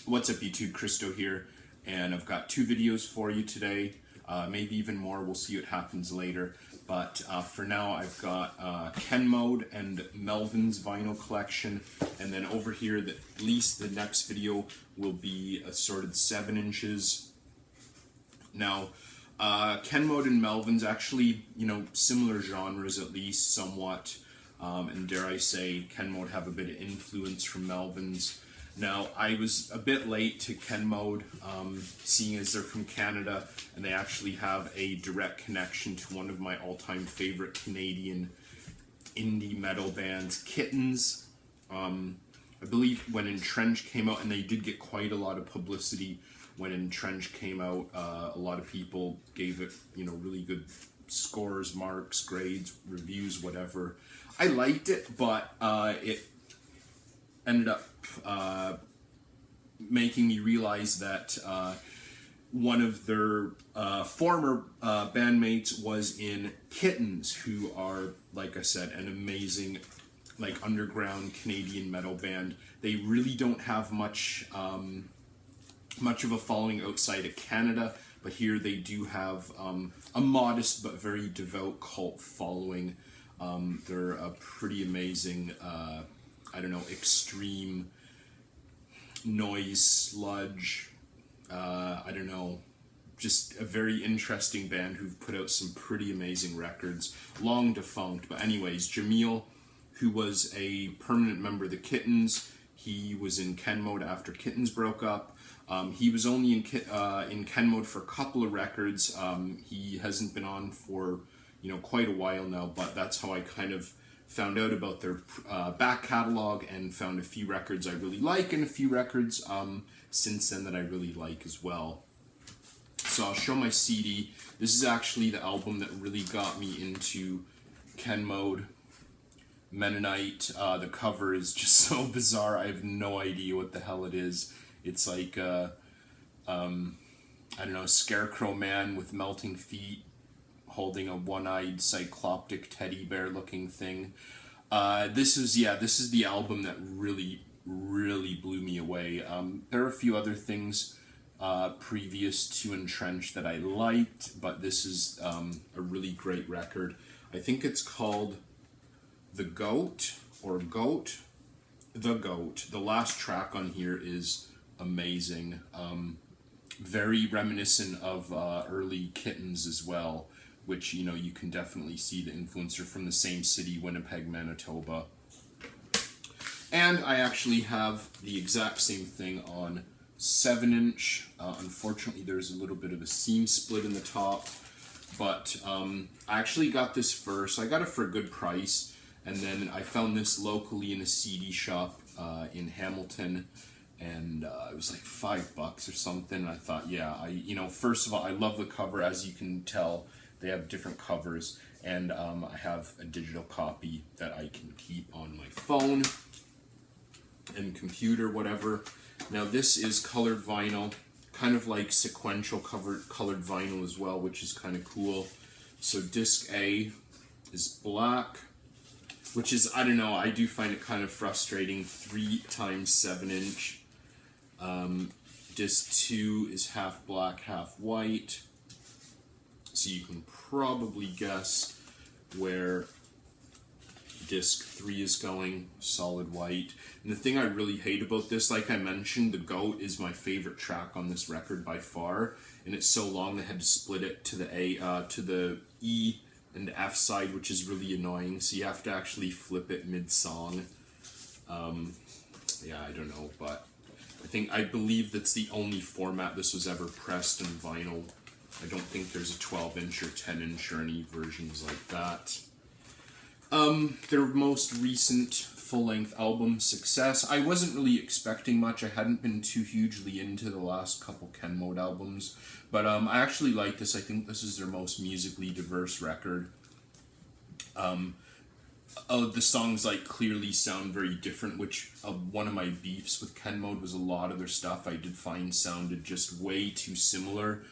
What's up YouTube, Christo here, and I've got 2 videos for you today, maybe even more, we'll see what happens later, but for now I've got KEN Mode and Melvins vinyl collection, and then over here, at least the next video will be assorted 7 inches. Now, KEN Mode and Melvins actually, similar genres at least, somewhat, and dare I say, KEN Mode have a bit of influence from Melvins. Now, I was a bit late to KEN Mode, seeing as they're from Canada, and they actually have a direct connection to one of my all-time favorite Canadian indie metal bands, Kittens. I believe when Entrenched came out, and they did get quite a lot of publicity when Entrenched came out, a lot of people gave it, really good scores, marks, grades, reviews, whatever. I liked it, but it ended up making me realize that one of their former bandmates was in Kittens, who are, like I said, an amazing, underground Canadian metal band. They really don't have much of a following outside of Canada, but here they do have a modest but very devout cult following. They're a pretty amazing, extreme noise, sludge, just a very interesting band who've put out some pretty amazing records, long defunct, but anyways, Jamil, who was a permanent member of the Kittens, he was in KEN Mode after Kittens broke up. He was only in KEN Mode for a couple of records. He hasn't been on for, quite a while now, but that's how I kind of found out about their back catalog and found a few records I really like and a few records since then that I really like as well. So I'll show my CD. This is actually the album that really got me into KEN Mode. Mennonite. The cover is just so bizarre. I have no idea what the hell it is. It's like a scarecrow man with melting feet holding a one-eyed cycloptic teddy bear looking thing. This is the album that really blew me away. There are a few other things previous to Entrenched that I liked, but this is a really great record. I think it's called The Goat. The last track on here is amazing. Very reminiscent of early Kittens as well, which, you can definitely see the influencer from the same city, Winnipeg, Manitoba. And I actually have the exact same thing on 7-inch. Unfortunately, there's a little bit of a seam split in the top, but I actually got this first. I got it for a good price, and then I found this locally in a CD shop in Hamilton, and it was like $5 or something. I thought, first of all, I love the cover. As you can tell, they have different covers, and I have a digital copy that I can keep on my phone and computer, whatever. Now this is colored vinyl, kind of like sequential colored vinyl as well, which is kind of cool. So disc A is black, which is, I do find it kind of frustrating, 3 times 7-inch. Disc 2 is half black, half white. So you can probably guess where disc 3 is going, solid white. And the thing I really hate about this, like I mentioned, The Goat is my favorite track on this record by far, and it's so long they had to split it to the E and the F side, which is really annoying, so you have to actually flip it mid-song. I don't know, but I believe that's the only format this was ever pressed in vinyl. I don't think there's a 12-inch or 10-inch or any versions like that. Their most recent full-length album, Success. I wasn't really expecting much. I hadn't been too hugely into the last couple KEN Mode albums, but I actually like this. I think this is their most musically diverse record. The songs clearly sound very different, which one of my beefs with KEN Mode was a lot of their stuff I did find sounded just way too similar.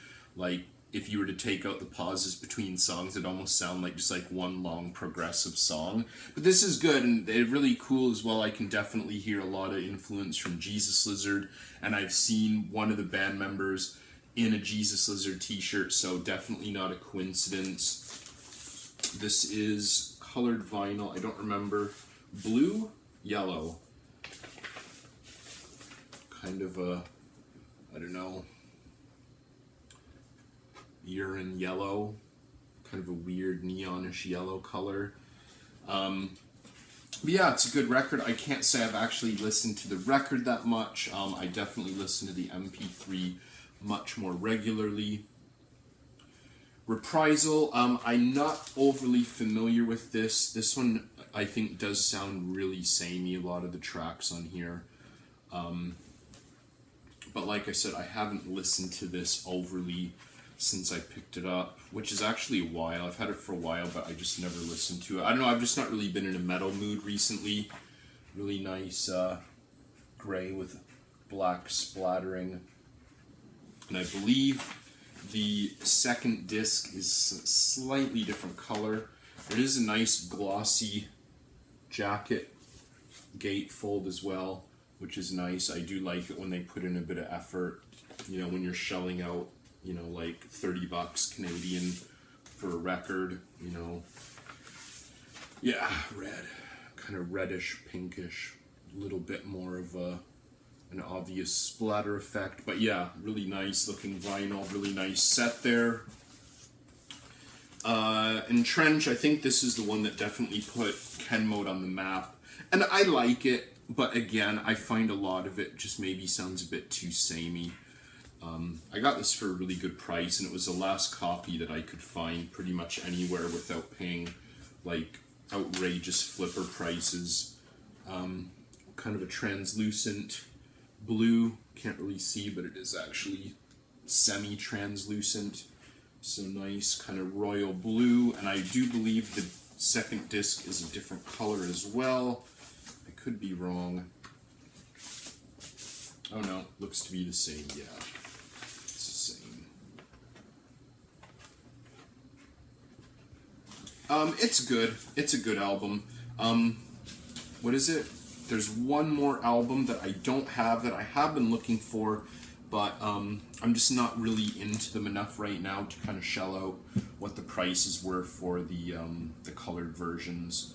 if you were to take out the pauses between songs, it'd almost sound like just like one long progressive song. But this is good, and it's really cool as well. I can definitely hear a lot of influence from Jesus Lizard, and I've seen one of the band members in a Jesus Lizard t-shirt, so definitely not a coincidence. This is colored vinyl. I don't remember. Blue? Yellow. Kind of a, I don't know, urine yellow, kind of a weird neonish yellow color. But yeah, it's a good record. I can't say I've actually listened to the record that much. I definitely listen to the MP3 much more regularly. Reprisal, I'm not overly familiar with this. This one, I think, does sound really samey, a lot of the tracks on here. But like I said, I haven't listened to this overly since I picked it up, which is actually a while. I've had it for a while, but I just never listened to it. I don't know, I've just not really been in a metal mood recently. Really nice gray with black splattering. And I believe the second disc is a slightly different color. It is a nice glossy jacket gatefold as well, which is nice. I do like it when they put in a bit of effort, you know, when you're shelling out, you know, like 30 bucks Canadian for a record, you know. Yeah, red, kind of reddish, pinkish, a little bit more of an obvious splatter effect. But yeah, really nice looking vinyl, really nice set there. Entrench, I think this is the one that definitely put KEN Mode on the map. And I like it, but again, I find a lot of it just maybe sounds a bit too samey. I got this for a really good price, and it was the last copy that I could find pretty much anywhere without paying like outrageous flipper prices. Kind of a translucent blue, can't really see, but it is actually semi-translucent. So nice kind of royal blue, and I do believe the second disc is a different color as well. I could be wrong. Oh no, looks to be the same, yeah. It's the same. It's good. It's a good album. What is it? There's one more album that I don't have that I have been looking for, but I'm just not really into them enough right now to kind of shell out what the prices were for the colored versions,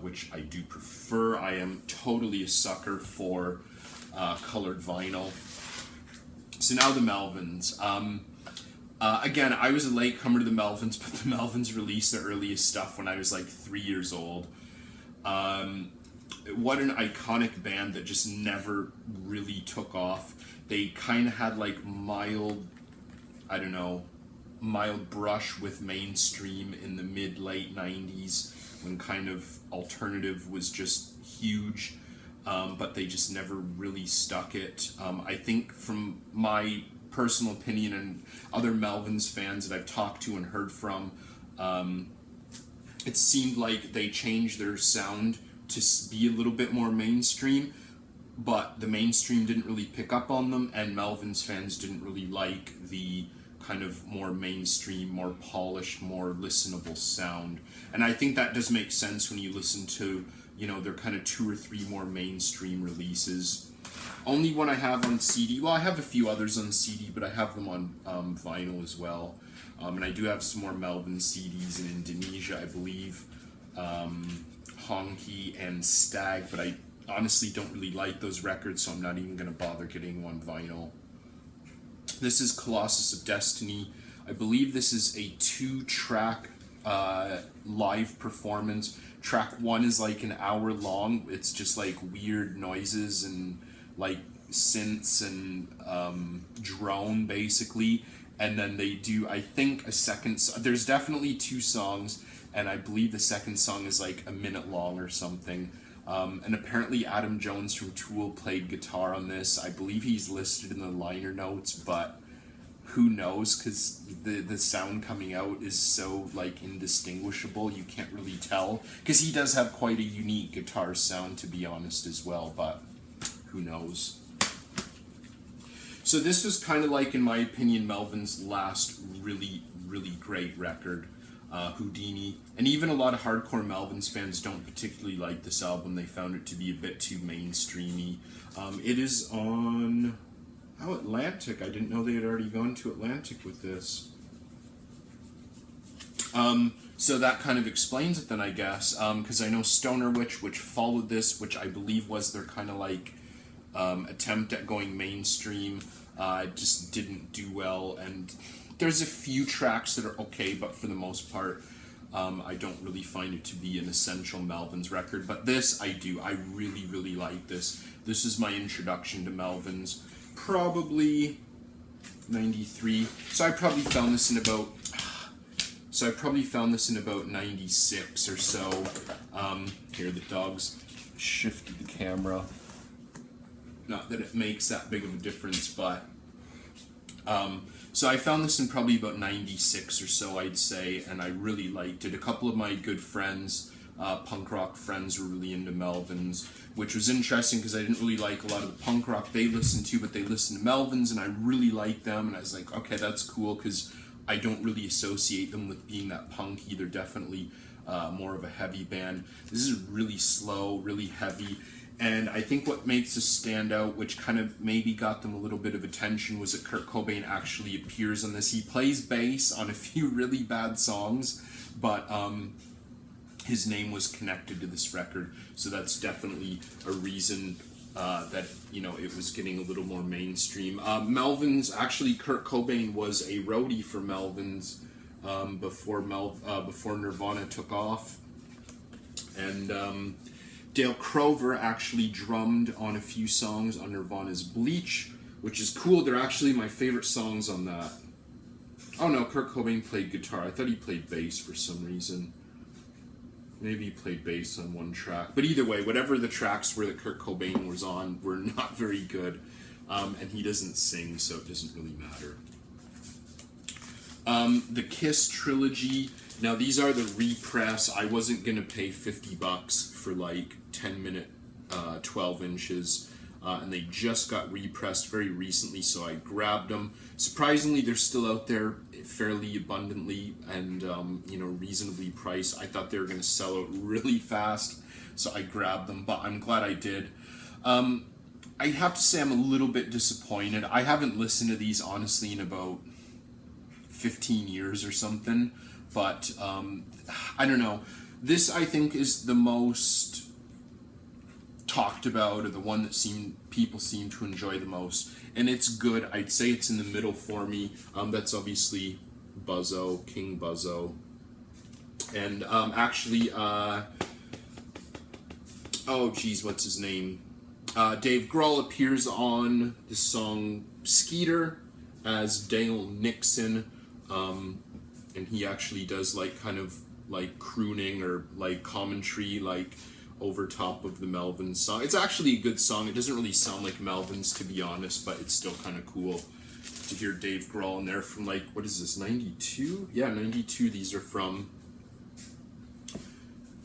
which I do prefer. I am totally a sucker for colored vinyl. So now the Melvins. Again, I was a late comer to the Melvins, but the Melvins released their earliest stuff when I was like 3 years old. What an iconic band that just never really took off. They kind of had like mild, I don't know, mild brush with mainstream in the mid-late 90s when kind of alternative was just huge, but they just never really stuck it. I think from my personal opinion and other Melvins fans that I've talked to and heard from, it seemed like they changed their sound to be a little bit more mainstream, but the mainstream didn't really pick up on them, and Melvins fans didn't really like the kind of more mainstream, more polished, more listenable sound. And I think that does make sense when you listen to, you know, their kind of 2 or 3 more mainstream releases. Only one I have on CD, well, I have a few others on CD, but I have them on vinyl as well. And I do have some more Melvin CDs in Indonesia, I believe. Honky and Stag, but I honestly don't really like those records, so I'm not even going to bother getting one vinyl. This is Colossus of Destiny. I believe this is a 2-track live performance. Track 1 is like an hour long. It's just like weird noises and like synths and drone basically. And then they do, I think, a second. There's definitely 2 songs, and I believe the second song is like a minute long or something. And apparently Adam Jones from Tool played guitar on this. I believe he's listed in the liner notes, but who knows, because the sound coming out is so like indistinguishable, you can't really tell. Because he does have quite a unique guitar sound, to be honest, as well, but who knows. So this was kind of like, in my opinion, Melvin's last really, really great record, Houdini. And even a lot of hardcore Melvins fans don't particularly like this album. They found it to be a bit too mainstreamy. It is on... Oh, Atlantic. I didn't know they had already gone to Atlantic with this. So that kind of explains it then, I guess. Because I know Stoner Witch, which followed this, which I believe was their kind of like attempt at going mainstream, just didn't do well. And there's a few tracks that are okay, but for the most part, I don't really find it to be an essential Melvins record. But this, I do. I really, really like this. This is my introduction to Melvins. Probably 93. So I probably found this in about 96 or so. Here, the dogs shifted the camera. Not that it makes that big of a difference, but so I found this in probably about 96 or so, I'd say, and I really liked it. A couple of my good friends, punk rock friends, were really into Melvins, which was interesting because I didn't really like a lot of the punk rock they listened to, but they listened to Melvins, and I really liked them, and I was like, okay, that's cool, because I don't really associate them with being that punky. They're definitely more of a heavy band. This is really slow, really heavy. And I think what makes this stand out, which kind of maybe got them a little bit of attention, was that Kurt Cobain actually appears on this. He plays bass on a few really bad songs, but his name was connected to this record, so that's definitely a reason that, you know, it was getting a little more mainstream. Melvins, actually, Kurt Cobain was a roadie for Melvins before Nirvana took off, and Dale Crover actually drummed on a few songs on Nirvana's Bleach, which is cool. They're actually my favorite songs on that. Oh no, Kurt Cobain played guitar. I thought he played bass for some reason. Maybe he played bass on one track. But either way, whatever the tracks were that Kurt Cobain was on were not very good. And he doesn't sing, so it doesn't really matter. The Kiss Trilogy. Now, these are the repress. I wasn't going to pay $50 for like 10-minute 12 inches. And they just got repressed very recently, so I grabbed them. Surprisingly, they're still out there fairly abundantly and you know, reasonably priced. I thought they were going to sell out really fast, so I grabbed them, but I'm glad I did. I have to say I'm a little bit disappointed. I haven't listened to these, honestly, in about 15 years or something, but I don't know. This, I think, is the most talked about, or the one that people seem to enjoy the most, and it's good. I'd say it's in the middle for me. That's obviously Buzzo, King Buzzo, and actually, oh geez, what's his name? Dave Grohl appears on the song Skeeter as Dale Nixon, and he actually does like kind of like crooning or like commentary, like over top of the Melvins song. It's actually a good song. It doesn't really sound like Melvins, to be honest, but it's still kind of cool to hear Dave Grohl in there from, like, what is this, 92? Yeah, 92. These are from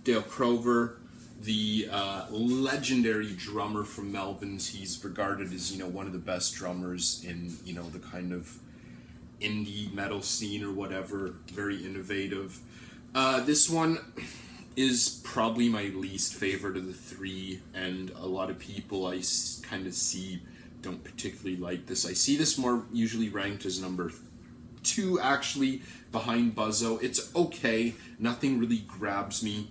Dale Crover, the legendary drummer from Melvins. He's regarded as, you know, one of the best drummers in, you know, the kind of indie metal scene or whatever. Very innovative. This one is probably my least favorite of the three, and a lot of people I kind of see don't particularly like this. I see this more usually ranked as number 2, actually, behind Buzzo. It's okay, nothing really grabs me,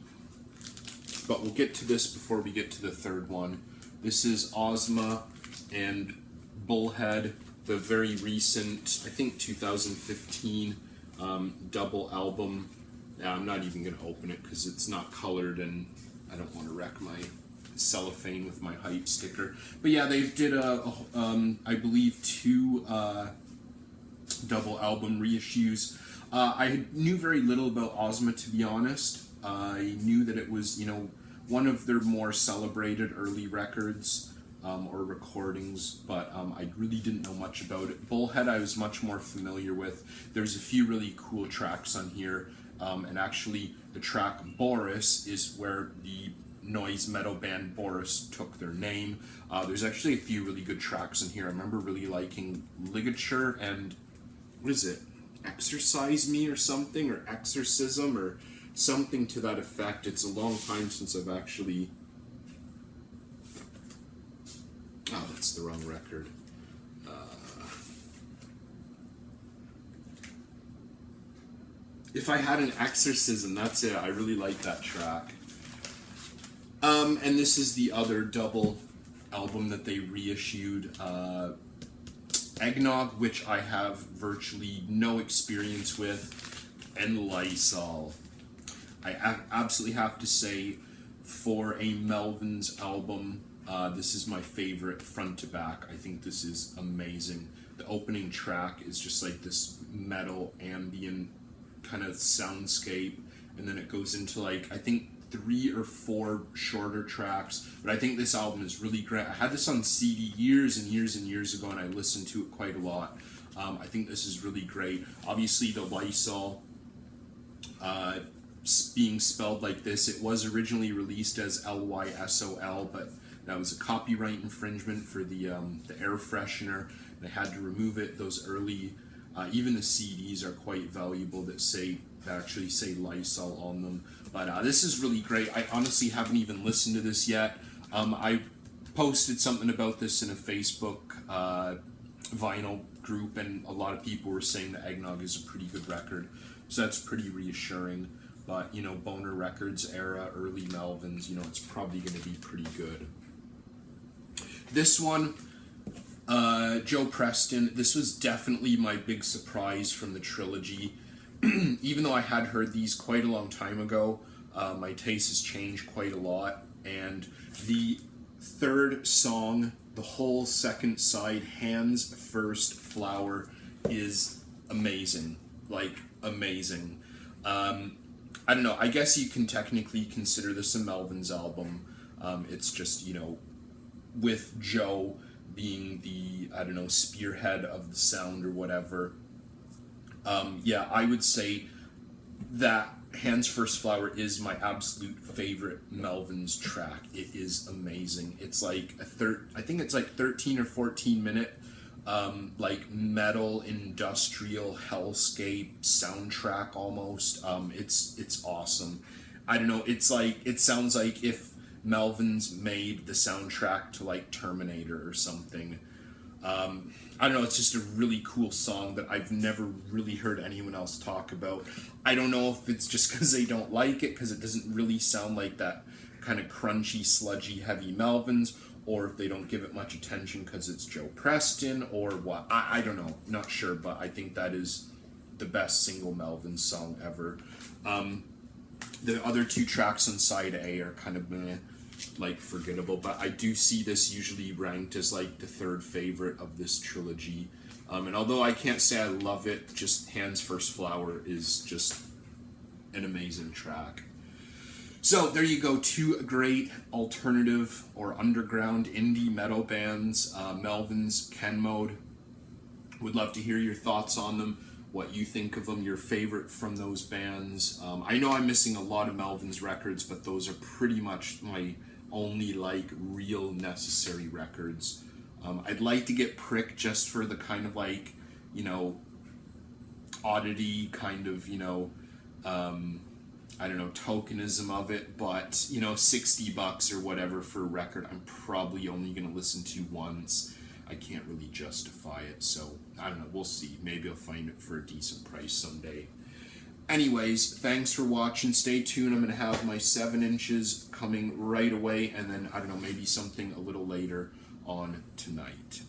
but we'll get to this before we get to the third one. This is Ozma and Bullhead, the very recent, I think 2015 double album. I'm not even going to open it because it's not colored and I don't want to wreck my cellophane with my hype sticker. But yeah, they did I believe 2 double album reissues. I knew very little about Ozma, to be honest. I knew that it was, you know, one of their more celebrated early records or recordings, but I really didn't know much about it. Bullhead I was much more familiar with. There's a few really cool tracks on here. And actually, the track Boris is where the noise metal band Boris took their name. There's actually a few really good tracks in here. I remember really liking Ligature and, what is it, Exercise Me or something, or Exorcism or something to that effect. It's a long time since I've actually... Oh, that's the wrong record. If I Had an Exorcism, that's it. I really like that track. And this is the other double album that they reissued, Eggnog, which I have virtually no experience with, and Lysol. I absolutely have to say, for a Melvins album, this is my favorite front to back. I think this is amazing. The opening track is just like this metal ambient kind of soundscape, and then it goes into like, I think 3 or 4 shorter tracks, but I think this album is really great. I had this on CD years and years and years ago, and I listened to it quite a lot. I think this is really great. Obviously, the Lysol being spelled like this, it was originally released as Lysol, but that was a copyright infringement for the air freshener. They had to remove it. Those early, even the CDs are quite valuable that actually say Lysol on them. But this is really great. I honestly haven't even listened to this yet. I posted something about this in a Facebook vinyl group, and a lot of people were saying that Eggnog is a pretty good record. So that's pretty reassuring. But, you know, Boner Records era, early Melvins, you know, it's probably going to be pretty good. This one, Joe Preston, this was definitely my big surprise from the Trilogy. Even though I had heard these quite a long time ago, my taste has changed quite a lot. And the third song, the whole second side, Hands First Flower, is amazing. Like, amazing. I don't know, I guess you can technically consider this a Melvins album. It's just, you know, with Joe being the, I don't know, spearhead of the sound or whatever. Yeah, I would say that Hands First Flower is my absolute favorite Melvins track. It is amazing. It's like I think it's like 13 or 14 minute, like metal industrial hellscape soundtrack almost. It's awesome. I don't know. It's like, it sounds like if Melvins made the soundtrack to like Terminator or something. I don't know, it's just a really cool song that I've never really heard anyone else talk about. I don't know if it's just because they don't like it, because it doesn't really sound like that kind of crunchy, sludgy, heavy Melvins, or if they don't give it much attention because it's Joe Preston, or what. I don't know, not sure, but I think that is the best single Melvins song ever. The other 2 tracks on side A are kind of meh, like forgettable, but I do see this usually ranked as like the 3rd favorite of this trilogy. And although I can't say I love it, just Hands First Flower is just an amazing track. So there you go, 2 great alternative or underground indie metal bands, Melvins, KEN Mode. Would love to hear your thoughts on them, what you think of them, your favorite from those bands. I know I'm missing a lot of Melvins records, but those are pretty much my only like real necessary records. I'd like to get Prick just for the kind of like, you know, oddity kind of, you know, I don't know, tokenism of it, but, you know, $60 or whatever for a record I'm probably only going to listen to once. I can't really justify it, so I don't know, we'll see. Maybe I'll find it for a decent price someday. Anyways, thanks for watching. Stay tuned. I'm going to have my 7 inches coming right away, and then, I don't know, maybe something a little later on tonight.